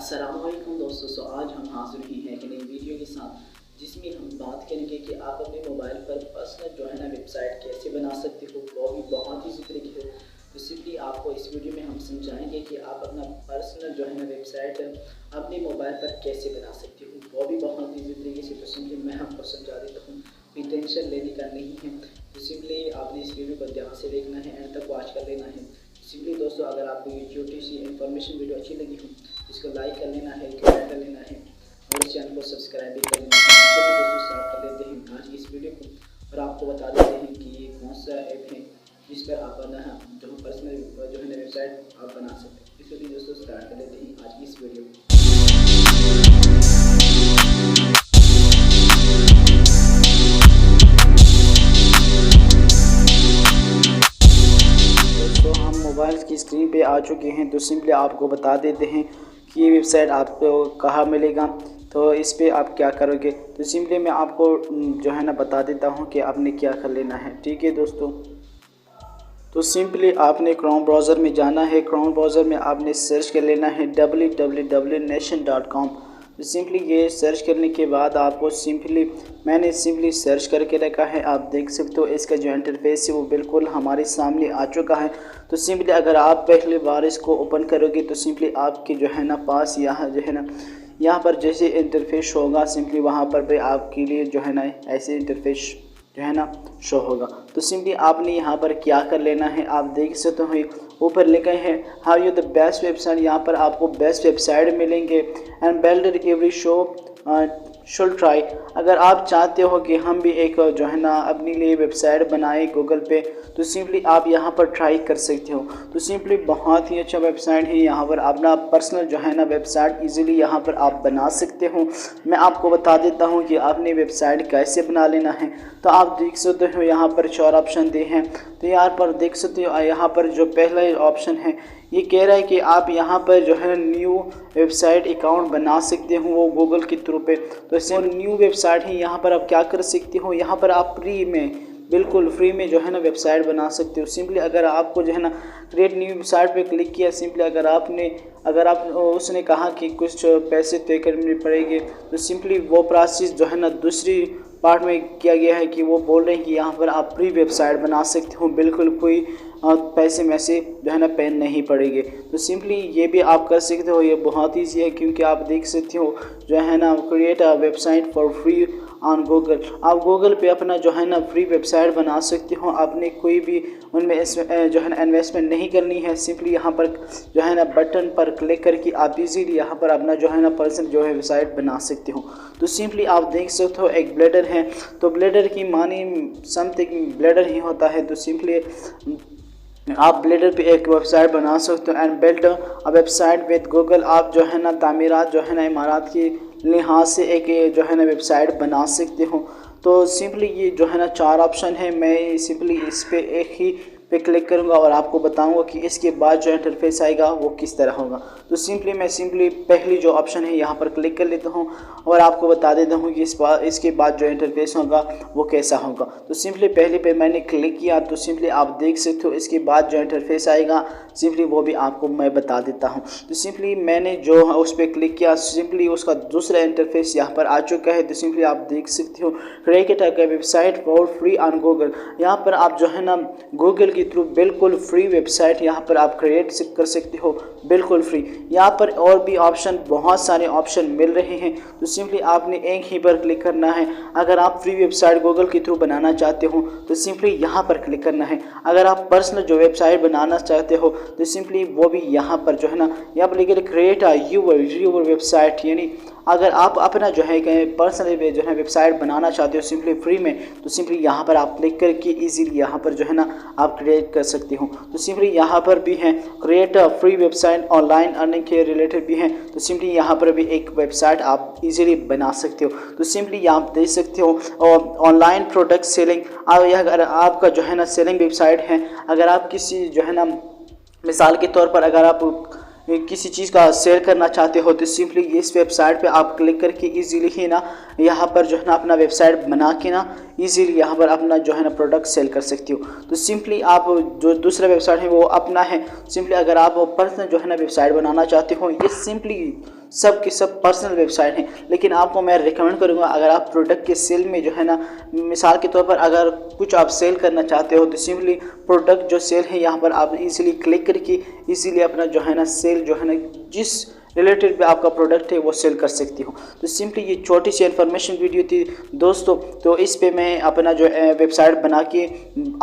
अस्सलामुअलैकुम दोस्तों। आज हम हाजिर ही हैं कि नई वीडियो के साथ जिसमें हम बात करेंगे कि आप अपने मोबाइल पर पर्सनल जो है ना वेबसाइट कैसे बना सकते हो, वो भी बहुत ही तरीके से। तो सिंपली आपको इस वीडियो में हम समझाएंगे कि आप अपना पर्सनल जो है ना वेबसाइट अपने मोबाइल पर कैसे बना सकते हो, वो भी बहुत ईजी तरीके से। तो सिंपली मैं आपको समझा देता हूँ, कोई टेंशन लेने का नहीं है। तो सिंपली आपने इस वीडियो को ध्यान से देखना है, एंड तक वॉच कर लेना है। सिंपली दोस्तों, अगर आपको ये छोटी सी इन्फॉर्मेशन वीडियो अच्छी लगी हो, इसको लाइक कर लेना है, कमेंट कर लेना है और इस चैनल को सब्सक्राइब भी कर लेना है। चलिए दोस्तों, स्टार्ट कर लेते हैं आज की इस वीडियो को। और आपको बता देते हैं कि ये कौन सा ऐप है जिस पर आप अपना जो पर्सनल जो है ना वेबसाइट आप बना सकते हैं। इसलिए दोस्तों, स्टार्ट कर लेते हैं आज की इस वीडियो को। मोबाइल की स्क्रीन पे आ चुके हैं। तो सिंपली आपको बता देते हैं कि ये वेबसाइट आपको कहाँ मिलेगा। तो इस पे आप क्या करोगे, तो सिंपली मैं आपको जो है ना बता देता हूँ कि आपने क्या कर लेना है। ठीक है दोस्तों, तो सिंपली आपने क्रोम ब्राउज़र में जाना है। क्रोम ब्राउज़र में आपने सर्च कर लेना है www.nation.com। तो सिंपली ये सर्च करने के बाद आपको मैंने सिंपली सर्च करके रखा है। आप देख सकते हो इसका जो इंटरफेस है वो बिल्कुल हमारे सामने आ चुका है। तो सिंपली अगर आप पहली बार इसको ओपन करोगे तो सिंपली आपके जो है ना पास यहाँ जो है ना यहाँ पर जैसे इंटरफेस होगा, सिंपली वहाँ पर भी आपके लिए जो है ना ऐसे इंटरफेस जो है ना शो होगा। तो सिंपली आपने यहाँ पर क्या कर लेना है, आप देख सकते हो ऊपर लिखा है how you the best website. यहाँ पर आपको बेस्ट वेबसाइट मिलेंगे and builder every show should try. अगर आप चाहते हो कि हम भी एक जो है ना अपने लिए वेबसाइट बनाए गूगल पे, तो सिंपली आप यहाँ पर ट्राई कर सकते हो। तो सिंपली बहुत ही अच्छा वेबसाइट है। यहाँ पर अपना पर्सनल जो है ना वेबसाइट इजीली यहाँ पर आप बना सकते हो। मैं आपको बता देता हूँ कि आपने वेबसाइट कैसे बना लेना है। तो आप देख सकते हो यहाँ पर 4 ऑप्शन दिए हैं। तो यहाँ पर देख सकते हो, यहाँ पर जो पहला ऑप्शन है ये कह रहा है कि आप यहाँ पर जो है न्यू वेबसाइट अकाउंट बना सकते हो वो गूगल के थ्रू पे। तो इससे न्यू वेबसाइट है, यहाँ पर आप क्या कर सकते हो, यहाँ पर आप फ्री में बिल्कुल फ्री में जो है ना वेबसाइट बना सकते हो। सिंपली अगर आपको जो है ना क्रिएट न्यू वेबसाइट पे क्लिक किया, सिंपली अगर आप उसने कहा कि कुछ पैसे तय करने पड़ेंगे, तो सिंपली वो प्रोसेस जो है ना दूसरी पार्ट में किया गया है कि वो बोल रहे हैं कि यहाँ पर आप फ्री वेबसाइट बना सकते हो, बिल्कुल कोई पैसे में से जो है ना पे नहीं पड़ेंगे। तो सिंपली ये भी आप कर सकते हो। ये बहुत ईजी है क्योंकि आप देख सकते हो जो है ना create a website for free on Google. आप गूगल पे अपना जो है ना फ्री वेबसाइट बना सकते हो। आपने कोई भी उनमें जो है ना इन्वेस्टमेंट नहीं करनी है। सिंपली यहाँ पर जो है ना बटन पर क्लिक करके आप इजीली यहाँ पर अपना जो है ना पर्सनल जो है वेबसाइट बना सकते हो। तो सिंपली आप देख सकते हो एक ब्लेडर है, तो ब्लेडर की मानी समथिंग ब्लेडर ही होता है। तो सिंपली आप ब्लेडर पे एक वेबसाइट बना सकते हो and build a website with Google. आप जो है ना तामीरात जो है ना इमारत की लिहाज से एक जो है ना वेबसाइट बना सकते हो। तो सिंपली ये जो है ना 4 ऑप्शन है। मैं सिंपली इस पे एक ही पे क्लिक करूंगा और आपको बताऊंगा कि इसके बाद जो इंटरफेस आएगा वो किस तरह होगा। तो मैं पहली जो ऑप्शन है यहाँ पर क्लिक कर लेता हूँ और आपको बता देता हूँ कि इसके बाद जो इंटरफेस होगा वो कैसा होगा। तो सिंपली पहले पे मैंने क्लिक किया, तो सिंपली आप देख सकते हो इसके बाद जो इंटरफेस आएगा सिंपली वो भी आपको मैं बता देता हूँ। तो सिंपली मैंने जो उस पर क्लिक किया, सिंपली उसका दूसरा इंटरफेस यहाँ पर आ चुका है। तो सिंपली आप देख सकते हो create a website for free on Google. यहाँ पर आप जो है ना गूगल के थ्रू बिल्कुल फ्री वेबसाइट यहाँ पर आप क्रिएट कर सकते हो, बिल्कुल फ्री। यहाँ पर और भी ऑप्शन बहुत सारे ऑप्शन मिल रहे हैं। तो सिंपली आपने एक ही पर क्लिक करना है। अगर आप फ्री वेबसाइट गूगल के थ्रू बनाना चाहते हो तो सिंपली यहाँ पर क्लिक करना है। अगर आप पर्सनल जो वेबसाइट बनाना चाहते हो तो सिंपली वो भी यहाँ पर जो है ना यहाँ पर लिखे क्रिएट अ यूर वेबसाइट। यानी अगर आप अपना जो है पर्सनल जो है वेबसाइट बनाना चाहते हो सिंपली फ्री में, तो सिंपली यहाँ पर आप क्लिक करके इजीली यहाँ पर जो है ना आप क्रिएट कर सकते हो। तो सिंपली यहाँ पर भी है create a free website online earning के रिलेटेड भी है। तो सिंपली यहाँ पर भी एक वेबसाइट आप इजीली बना सकते हो। तो सिंपली आप देख सकते हो ऑनलाइन प्रोडक्ट सेलिंग। अगर आपका जो है ना सेलिंग वेबसाइट है, अगर आप किसी जो है ना मिसाल के तौर पर अगर आप किसी चीज़ का सेल करना चाहते हो, तो सिंपली इस वेबसाइट पे आप क्लिक करके इजीली ही ना यहाँ पर जो है ना अपना वेबसाइट बना के ना इजीली यहाँ पर अपना जो है ना प्रोडक्ट सेल कर सकते हो। तो सिंपली आप जो दूसरा वेबसाइट है वो अपना है। सिंपली अगर आप पर्सनल जो है ना वेबसाइट बनाना चाहते हो, ये सब के सब पर्सनल वेबसाइट हैं। लेकिन आपको मैं रिकमेंड करूँगा, अगर आप प्रोडक्ट के सेल में जो है ना, मिसाल के तौर पर अगर कुछ आप सेल करना चाहते हो तो सिंपली प्रोडक्ट जो सेल है यहाँ पर आप इजीली क्लिक करके इजीली अपना जो है ना सेल जो है ना जिस रिलेटेड भी आपका प्रोडक्ट है वो सेल कर सकती हो। तो सिंपली ये छोटी सी इन्फॉर्मेशन वीडियो थी दोस्तों। तो इस पे मैं अपना जो वेबसाइट बना के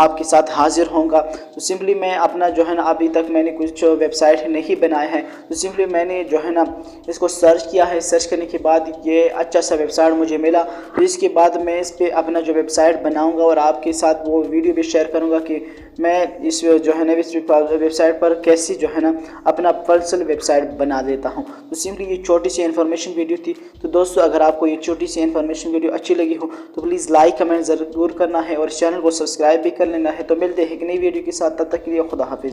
आपके साथ हाजिर होऊंगा। तो सिंपली मैं अपना जो है ना, अभी तक मैंने कुछ वेबसाइट नहीं बनाया है, तो सिंपली मैंने जो है ना इसको सर्च किया है। सर्च करने के बाद ये अच्छा सा वेबसाइट मुझे मिला, तो इसके बाद मैं इस पर अपना जो वेबसाइट बनाऊँगा और आपके साथ वो वीडियो भी शेयर करूँगा कि मैं इस जो है ना इस वेबसाइट पर कैसे जो है ना अपना पर्सनल वेबसाइट बना देता हूँ। तो सिंपली ये छोटी सी इन्फॉर्मेशन वीडियो थी। तो दोस्तों अगर आपको ये छोटी सी इन्फॉर्मेशन वीडियो अच्छी लगी हो तो प्लीज़ लाइक कमेंट ज़रूर करना है और चैनल को सब्सक्राइब भी कर लेना है। तो मिलते हैं एक नई वीडियो के साथ, तब तक के लिए खुदा हाफिज़।